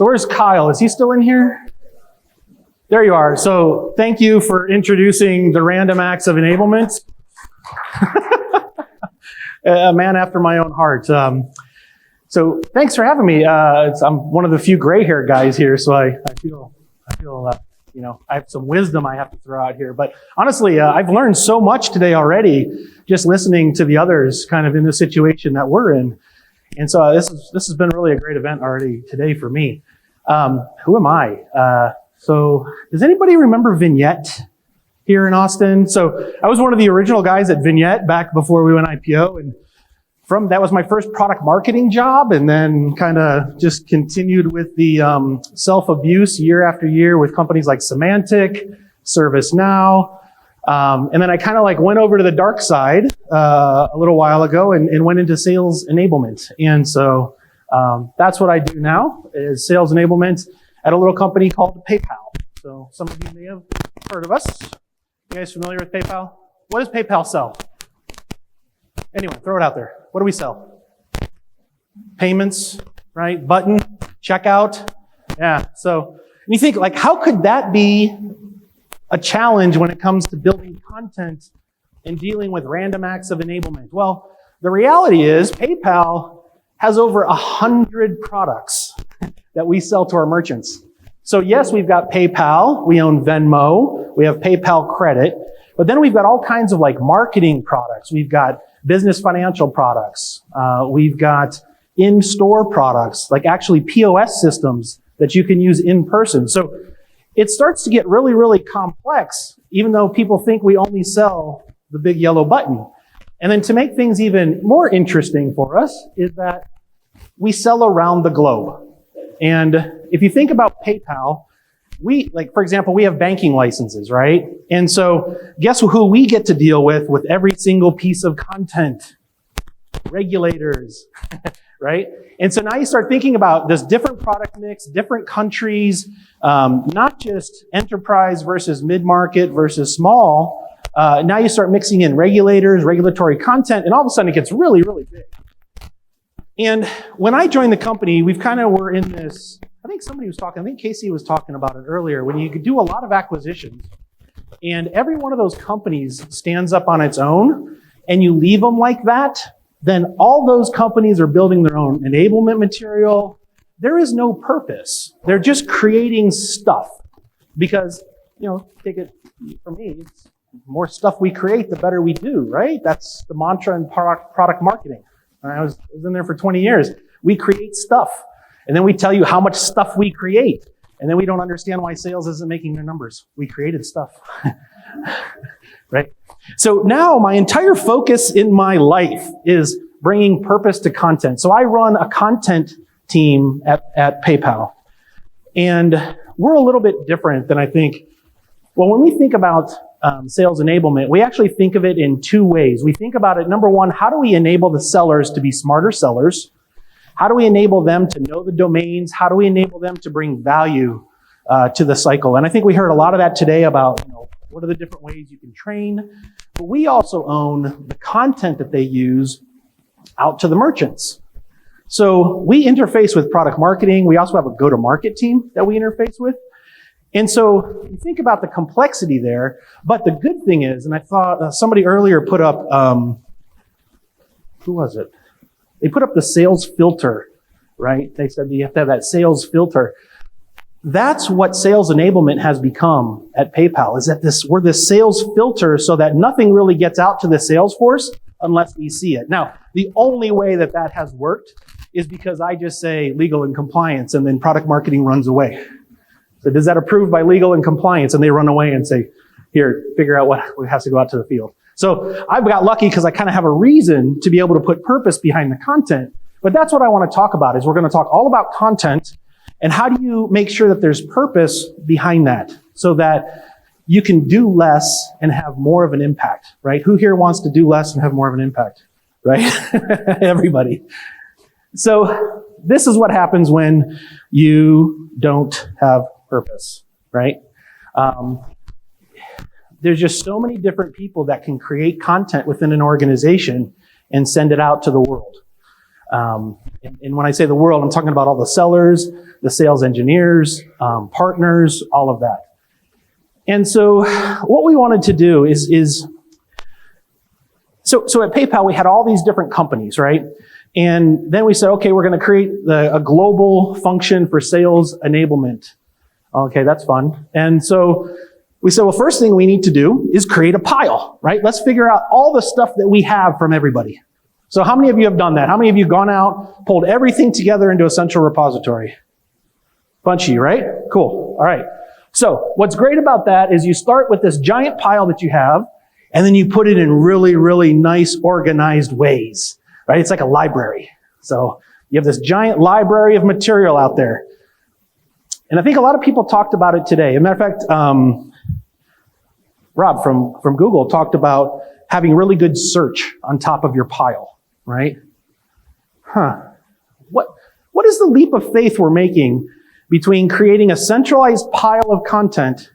So where's Kyle? Is he still in here? There you are. So thank you for introducing the random acts of enablement. A man after my own heart. So thanks for having me. I'm one of the few gray hair guys here, so I feel I have some wisdom I have to throw out here. But honestly, I've learned so much today already, just listening to the others kind of in the situation that we're in. And so this has been really a great event already today for me. Who am I? So does anybody remember Vignette here in Austin? So I was one of the original guys at Vignette back before we went IPO, and that was my first product marketing job, and then kind of just continued with the self-abuse year after year with companies like Symantec, ServiceNow, and then I kind of like went over to the dark side a little while ago and went into sales enablement. And so that's what I do now, is sales enablement at a little company called PayPal. So some of you may have heard of us. You guys familiar with PayPal? What does PayPal sell? Anyone, throw it out there. What do we sell? Payments, right? Button, checkout. Yeah, so you think, like, how could that be a challenge when it comes to building content and dealing with random acts of enablement? Well, the reality is PayPal has over 100 products that we sell to our merchants. So yes, we've got PayPal, we own Venmo, we have PayPal Credit, but then we've got all kinds of like marketing products. We've got business financial products. We've got in-store products, like actually POS systems that you can use in person. So it starts to get really, really complex, even though people think we only sell the big yellow button. And then to make things even more interesting for us is that we sell around the globe. And if you think about PayPal, for example, we have banking licenses, right? And so guess who we get to deal with every single piece of content? Regulators, right? And so now you start thinking about this different product mix, different countries, not just enterprise versus mid-market versus small. Now you start mixing in regulators, regulatory content, and all of a sudden it gets really, really big. And when I joined the company, we've kind of were in this, I think Casey was talking about it earlier, when you could do a lot of acquisitions, and every one of those companies stands up on its own, and you leave them like that, then all those companies are building their own enablement material. There is no purpose. They're just creating stuff. Because, take it from me, it's the more stuff we create, the better we do, right? That's the mantra in product marketing. I was in there for 20 years. We create stuff. And then we tell you how much stuff we create. And then we don't understand why sales isn't making their numbers. We created stuff. Right? So now my entire focus in my life is bringing purpose to content. So I run a content team at PayPal. And we're a little bit different than I think. Well, when we think about sales enablement, we actually think of it in two ways. We think about it, number one, how do we enable the sellers to be smarter sellers? How do we enable them to know the domains? How do we enable them to bring value to the cycle? And I think we heard a lot of that today about, what are the different ways you can train? But we also own the content that they use out to the merchants. So we interface with product marketing. We also have a go-to-market team that we interface with. And so you think about the complexity there, but the good thing is, and I thought somebody earlier put up, who was it? They put up the sales filter, right? They said you have to have that sales filter. That's what sales enablement has become at PayPal, is that we're this sales filter so that nothing really gets out to the sales force unless we see it. Now, the only way that has worked is because I just say legal and compliance and then product marketing runs away. So does that approved by legal and compliance? And they run away and say, here, figure out what has to go out to the field. So I've got lucky because I kind of have a reason to be able to put purpose behind the content. But that's what I want to talk about, is we're going to talk all about content and how do you make sure that there's purpose behind that so that you can do less and have more of an impact, right? Who here wants to do less and have more of an impact, right? Everybody. So this is what happens when you don't have purpose, right? There's just so many different people that can create content within an organization and send it out to the world. And when I say the world, I'm talking about all the sellers, the sales engineers, partners, all of that. And so what we wanted to do is so at PayPal, we had all these different companies, right? And then we said, okay, we're going to create a global function for sales enablement. Okay, that's fun. And so we said, well, first thing we need to do is create a pile, right? Let's figure out all the stuff that we have from everybody. So how many of you have done that? How many of you have gone out, pulled everything together into a central repository? Bunch of you, right? Cool. All right. So what's great about that is you start with this giant pile that you have, and then you put it in really, really nice, organized ways, right? It's like a library. So you have this giant library of material out there. And I think a lot of people talked about it today. As a matter of fact, Rob from Google talked about having really good search on top of your pile, right? What is the leap of faith we're making between creating a centralized pile of content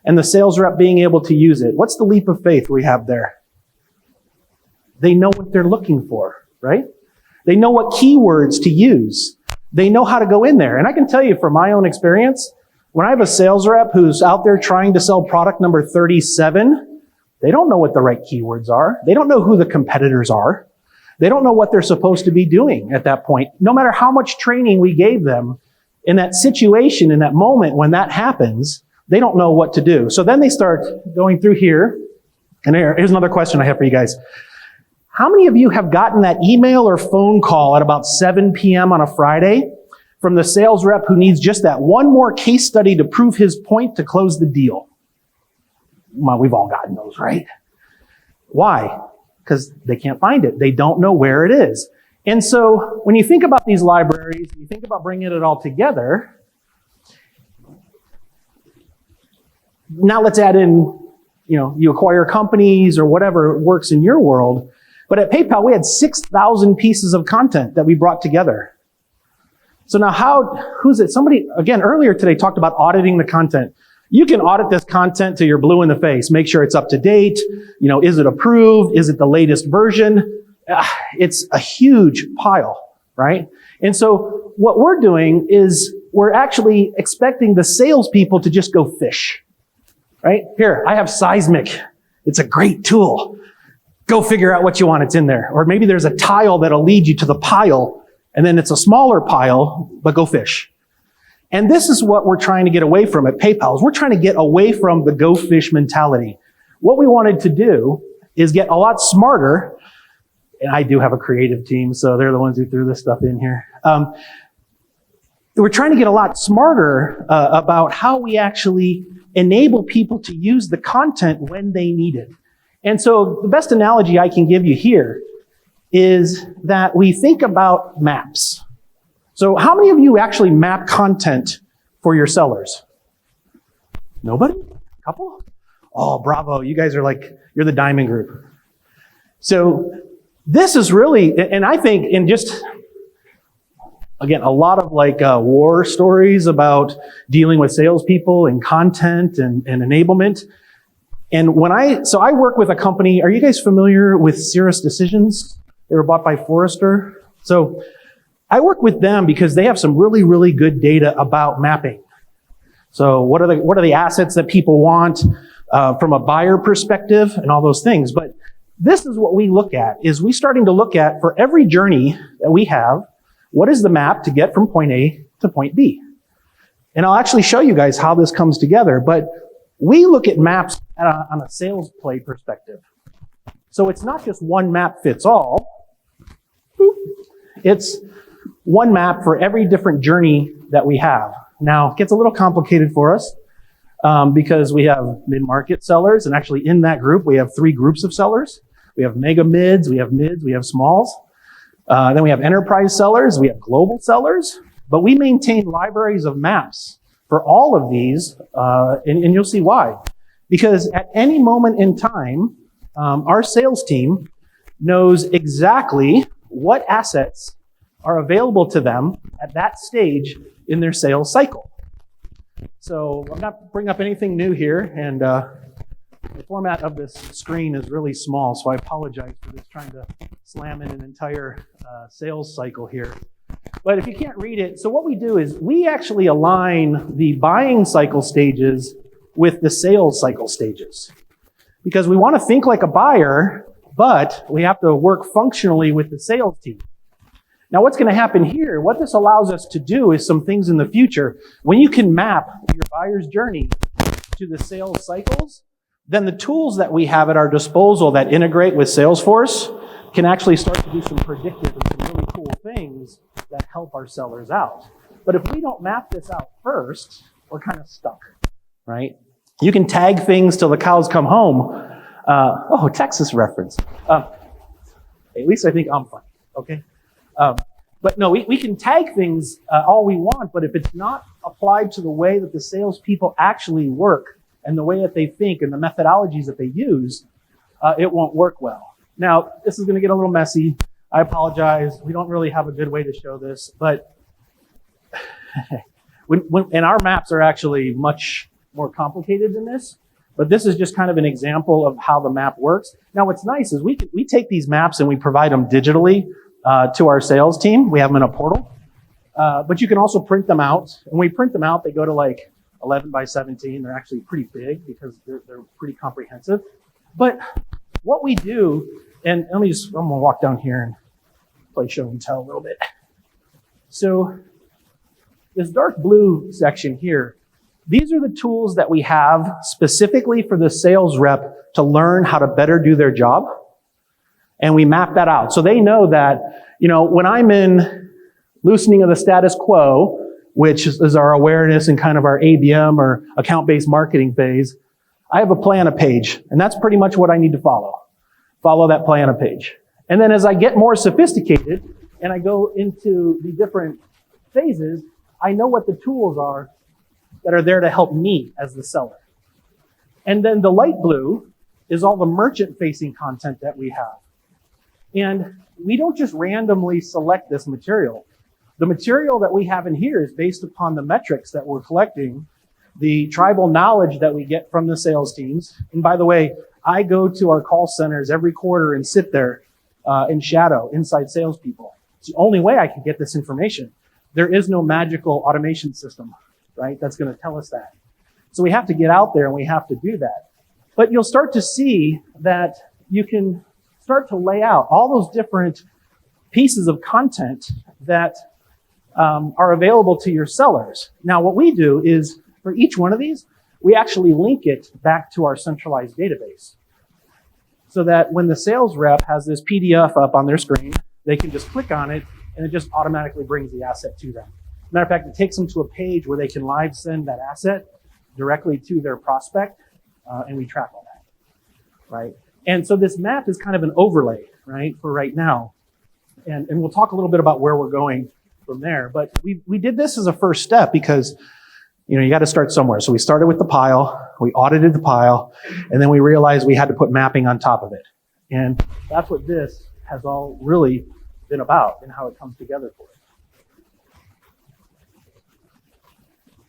and the sales rep being able to use it? What's the leap of faith we have there? They know what they're looking for, right? They know what keywords to use. They know how to go in there. And I can tell you from my own experience, when I have a sales rep who's out there trying to sell product number 37, they don't know what the right keywords are. They don't know who the competitors are. They don't know what they're supposed to be doing at that point. No matter how much training we gave them, in that situation, in that moment when that happens, they don't know what to do. So then they start going through here. And here's another question I have for you guys. How many of you have gotten that email or phone call at about 7 p.m. on a Friday from the sales rep who needs just that one more case study to prove his point to close the deal? Well, we've all gotten those, right? Why? Because they can't find it. They don't know where it is. And so when you think about these libraries, you think about bringing it all together. Now let's add in, you acquire companies or whatever works in your world. But at PayPal, we had 6,000 pieces of content that we brought together. So now who's it? Somebody, again, earlier today talked about auditing the content. You can audit this content till you're blue in the face. Make sure it's up to date. Is it approved? Is it the latest version? It's a huge pile, right? And so what we're doing is we're actually expecting the salespeople to just go fish, right? Here, I have Seismic. It's a great tool. Go figure out what you want. It's in there. Or maybe there's a tile that'll lead you to the pile, and then it's a smaller pile, but go fish. And this is what we're trying to get away from at PayPal. We're trying to get away from the go fish mentality. What we wanted to do is get a lot smarter. And I do have a creative team, so they're the ones who threw this stuff in here. We're trying to get a lot smarter about how we actually enable people to use the content when they need it. And so the best analogy I can give you here is that we think about maps. So how many of you actually map content for your sellers? Nobody? A couple? Oh, bravo. You guys are you're the diamond group. So this is really, and I think in just, again, a lot of war stories about dealing with salespeople and content and enablement. And so I work with a company. Are you guys familiar with Cirrus Decisions? They were bought by Forrester. So I work with them because they have some really, really good data about mapping. So what are the assets that people want from a buyer perspective and all those things. But this is what we look at, is we starting to look at, for every journey that we have, what is the map to get from point A to point B? And I'll actually show you guys how this comes together, but we look at maps on a sales play perspective. So it's not just one map fits all. It's one map for every different journey that we have. Now, it gets a little complicated for us because we have mid-market sellers, and actually in that group, we have 3 groups of sellers. We have mega mids, we have smalls. Then we have enterprise sellers, we have global sellers, but we maintain libraries of maps for all of these, and you'll see why. Because at any moment in time, our sales team knows exactly what assets are available to them at that stage in their sales cycle. So I'm not bringing up anything new here, and The format of this screen is really small, so I apologize for this, trying to slam in an entire sales cycle here. But if you can't read it, so what we do is we actually align the buying cycle stages with the sales cycle stages. Because we want to think like a buyer, but we have to work functionally with the sales team. Now what's going to happen here, what this allows us to do is some things in the future. When you can map your buyer's journey to the sales cycles, then the tools that we have at our disposal that integrate with Salesforce can actually start to do some predictive and some really cool things that help our sellers out. But if we don't map this out first, we're kind of stuck, right? You can tag things till the cows come home. Texas reference. At least I think I'm funny, okay? But no, we can tag things all we want, but if it's not applied to the way that the salespeople actually work and the way that they think and the methodologies that they use, it won't work well. Now, this is going to get a little messy. I apologize. We don't really have a good way to show this, but and our maps are actually much more complicated than this, but this is just kind of an example of how the map works. Now, what's nice is we take these maps and we provide them digitally to our sales team. We have them in a portal, but you can also print them out. And when we print them out, they go to like 11 by 17. They're actually pretty big because they're pretty comprehensive. But what we do, and I'm gonna walk down here and play show and tell a little bit. So this dark blue section here, these are the tools that we have specifically for the sales rep to learn how to better do their job. And we map that out. So they know that, when I'm in loosening of the status quo, which is our awareness and kind of our ABM or account-based marketing phase, I have a plan, a page. And that's pretty much what I need to follow. Follow that plan, a page. And then as I get more sophisticated and I go into the different phases, I know what the tools are that are there to help me as the seller. And then the light blue is all the merchant-facing content that we have. And we don't just randomly select this material. The material that we have in here is based upon the metrics that we're collecting, the tribal knowledge that we get from the sales teams. And by the way, I go to our call centers every quarter and sit there in shadow inside salespeople. It's the only way I can get this information. There is no magical automation system, right, that's going to tell us that. So we have to get out there and we have to do that. But you'll start to see that you can start to lay out all those different pieces of content that are available to your sellers. Now, what we do is for each one of these, we actually link it back to our centralized database so that when the sales rep has this PDF up on their screen, they can just click on it and it just automatically brings the asset to them. Matter of fact, it takes them to a page where they can live send that asset directly to their prospect, and we track all that, right? And so this map is kind of an overlay, right, for right now. And we'll talk a little bit about where we're going from there. But we did this as a first step because, you got to start somewhere. So we started with the pile, we audited the pile, and then we realized we had to put mapping on top of it. And that's what this has all really been about and how it comes together for us.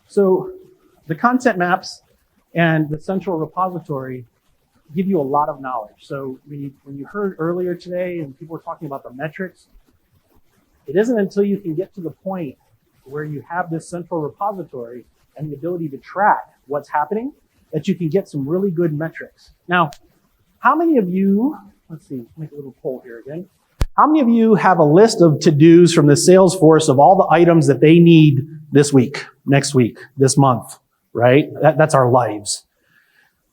So the content maps and the central repository give you a lot of knowledge. So when you heard earlier today and people were talking about the metrics, it isn't until you can get to the point where you have this central repository and the ability to track what's happening that you can get some really good metrics. Now, how many of you, let's see, make a little poll here again. How many of you have a list of to-dos from the Salesforce of all the items that they need this week, next week, this month, right? That's our lives.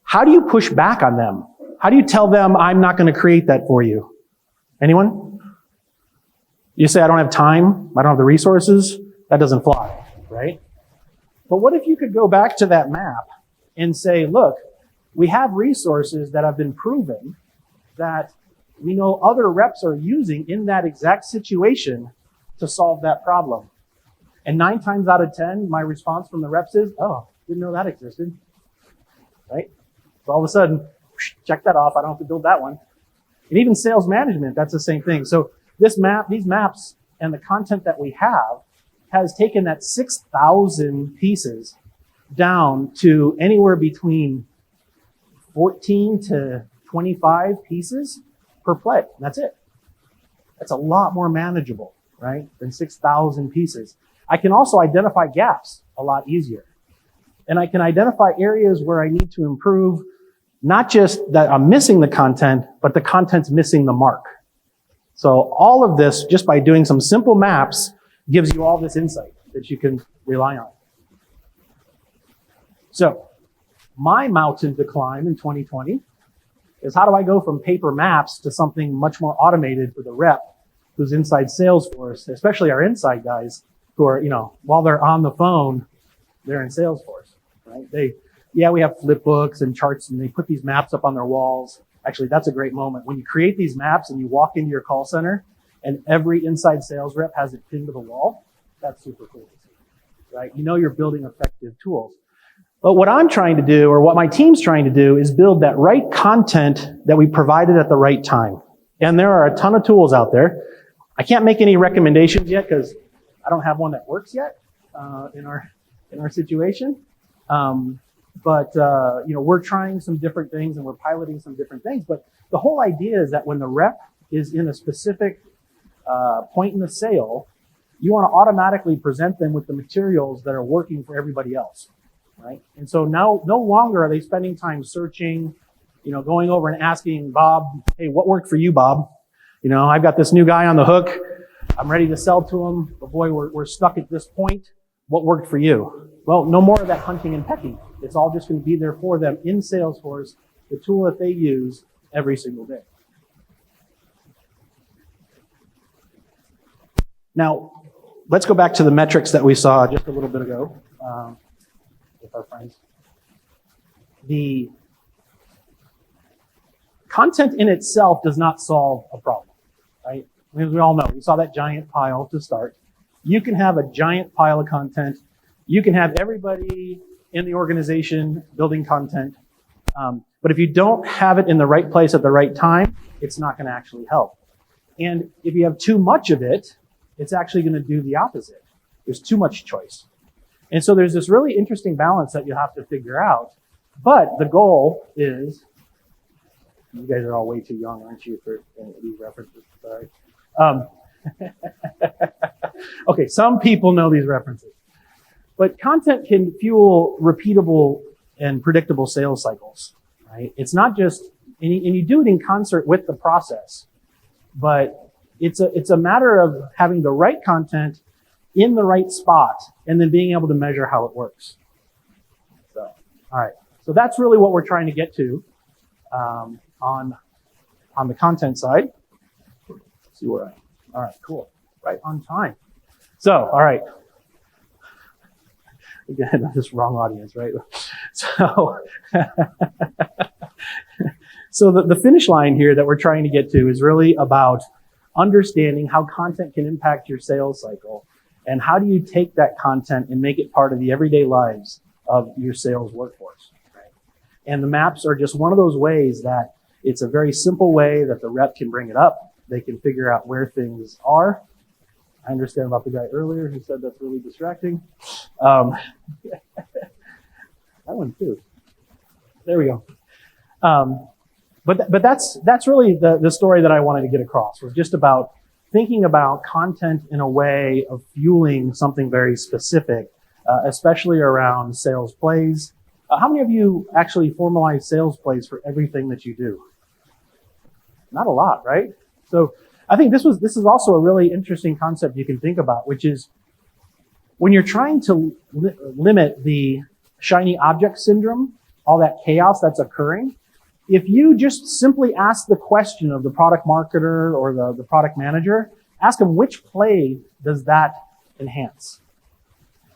How do you push back on them? How do you tell them, I'm not going to create that for you? Anyone? You say, I don't have time, I don't have the resources. That doesn't fly, right? But what if you could go back to that map and say, look, we have resources that have been proven that we know other reps are using in that exact situation to solve that problem. And 9 times out of 10, my response from the reps is, oh, didn't know that existed, right? So all of a sudden, check that off. I don't have to build that one. And even sales management, that's the same thing. So these maps and the content that we have has taken that 6,000 pieces down to anywhere between 14 to 25 pieces per play. And that's it. That's a lot more manageable, right, than 6,000 pieces. I can also identify gaps a lot easier. And I can identify areas where I need to improve, not just that I'm missing the content, but the content's missing the mark. So all of this, just by doing some simple maps, gives you all this insight that you can rely on. So my mountain to climb in 2020 is how do I go from paper maps to something much more automated for the rep who's inside Salesforce, especially our inside guys who are, while they're on the phone, they're in Salesforce, right? We have flip books and charts and they put these maps up on their walls. Actually, that's a great moment. When you create these maps and you walk into your call center and every inside sales rep has it pinned to the wall, that's super cool to see, right? You're building effective tools. But what I'm trying to do, or what my team's trying to do, is build that right content that we provided at the right time. And there are a ton of tools out there. I can't make any recommendations yet because I don't have one that works yet in our situation. But we're trying some different things and we're piloting some different things. But the whole idea is that when the rep is in a specific point in the sale, you want to automatically present them with the materials that are working for everybody else, right? And so now no longer are they spending time searching, going over and asking Bob, hey, what worked for you, Bob? I've got this new guy on the hook. I'm ready to sell to him. But boy, we're stuck at this point. What worked for you? Well, no more of that hunting and pecking. It's all just going to be there for them in Salesforce, the tool that they use every single day. Now, let's go back to the metrics that we saw just a little bit ago with our friends. The content in itself does not solve a problem, right? As we all know, we saw that giant pile to start. You can have a giant pile of content. You can have everybody in the organization building content. But if you don't have it in the right place at the right time, it's not going to actually help. And if you have too much of it, it's actually going to do the opposite. There's too much choice. And so there's this really interesting balance that you have to figure out. But the goal is, you guys are all way too young, aren't you, for these references? Sorry. Okay, some people know these references. But content can fuel repeatable and predictable sales cycles, right? It's not just, and you do it in concert with the process, but it's a matter of having the right content in the right spot and then being able to measure how it works. So, all right. So that's really what we're trying to get to on the content side. Let's see where I am. All right, cool. Right on time. So, all right. Again, this wrong audience, right? So, so the finish line here that we're trying to get to is really about understanding how content can impact your sales cycle and how do you take that content and make it part of the everyday lives of your sales workforce, right? And the maps are just one of those ways that it's a very simple way that the rep can bring it up. They can figure out where things are. I understand about the guy earlier who said that's really distracting. That one too. There we go. But that's really the story that I wanted to get across, was just about thinking about content in a way of fueling something very specific, especially around sales plays. How many of you actually formalize sales plays for everything that you do? Not a lot, right? So I think this is also a really interesting concept you can think about, which is when you're trying to limit the shiny object syndrome, all that chaos that's occurring, if you just simply ask the question of the product marketer or the product manager, ask them which play does that enhance,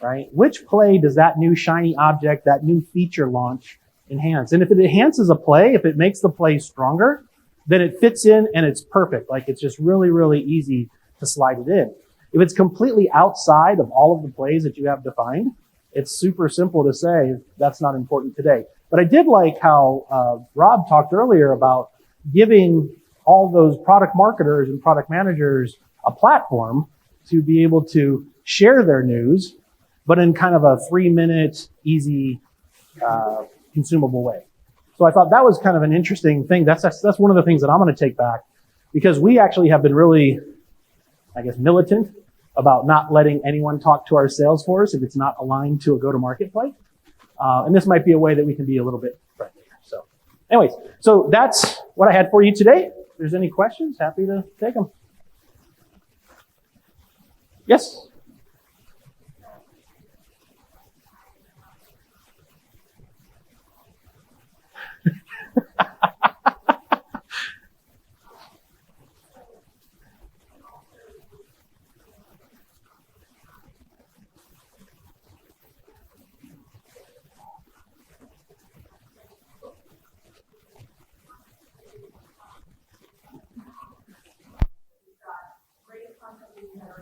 right? Which play does that new shiny object, that new feature launch enhance? And if it enhances a play, if it makes the play stronger, then it fits in and it's perfect. Like it's just really, really easy to slide it in. If it's completely outside of all of the plays that you have defined, it's super simple to say that's not important today. But I did like how Rob talked earlier about giving all those product marketers and product managers a platform to be able to share their news, but in kind of a 3-minute, easy, consumable way. So I thought that was kind of an interesting thing. That's one of the things that I'm going to take back, because we actually have been really, I guess, militant about not letting anyone talk to our sales force if it's not aligned to a go-to-market play. And this might be a way that we can be a little bit friendlier. So anyways, so that's what I had for you today. If there's any questions, happy to take them. Yes?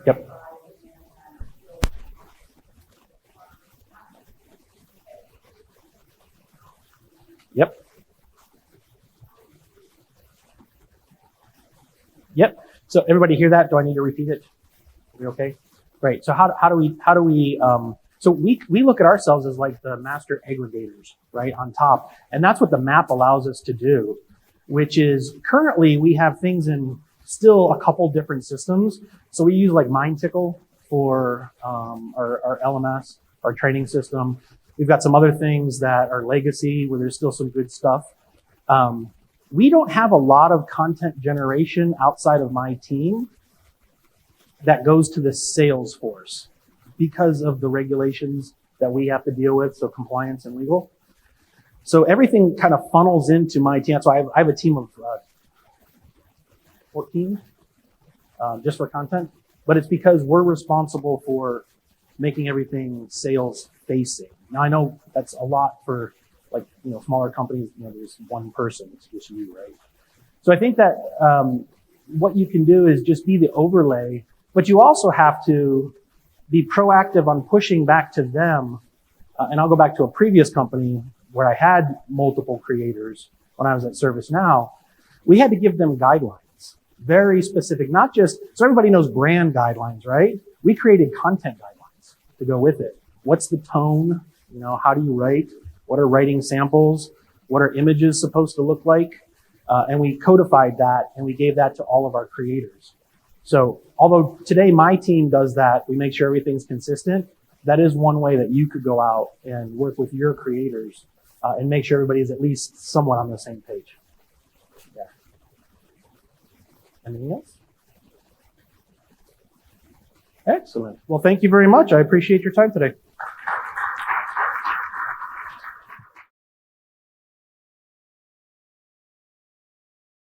Yep. Yep. Yep. So everybody hear that? Do I need to repeat it? Are we okay? Great. So how do we so we look at ourselves as like the master aggregators, right, on top. And that's what the map allows us to do, which is currently we have things in still a couple different systems. So we use like MindTickle for our LMS, our training system. We've got some other things that are legacy where there's still some good stuff. We don't have a lot of content generation outside of my team that goes to the sales force because of the regulations that we have to deal with, so compliance and legal. So everything kind of funnels into my team. So I have a team of 14 just for content, but it's because we're responsible for making everything sales facing. Now I know that's a lot for like, smaller companies, there's one person, it's just you, right? So I think that what you can do is just be the overlay, but you also have to be proactive on pushing back to them. And I'll go back to a previous company where I had multiple creators when I was at ServiceNow. We had to give them guidelines, very specific, not just, so everybody knows brand guidelines, right? We created content guidelines to go with it. What's the tone? How do you write? What are writing samples? What are images supposed to look like? And we codified that and we gave that to all of our creators. So although today my team does that, we make sure everything's consistent. That is one way that you could go out and work with your creators and make sure everybody is at least somewhat on the same page. Yeah. Anything else? Excellent. Well, thank you very much. I appreciate your time today.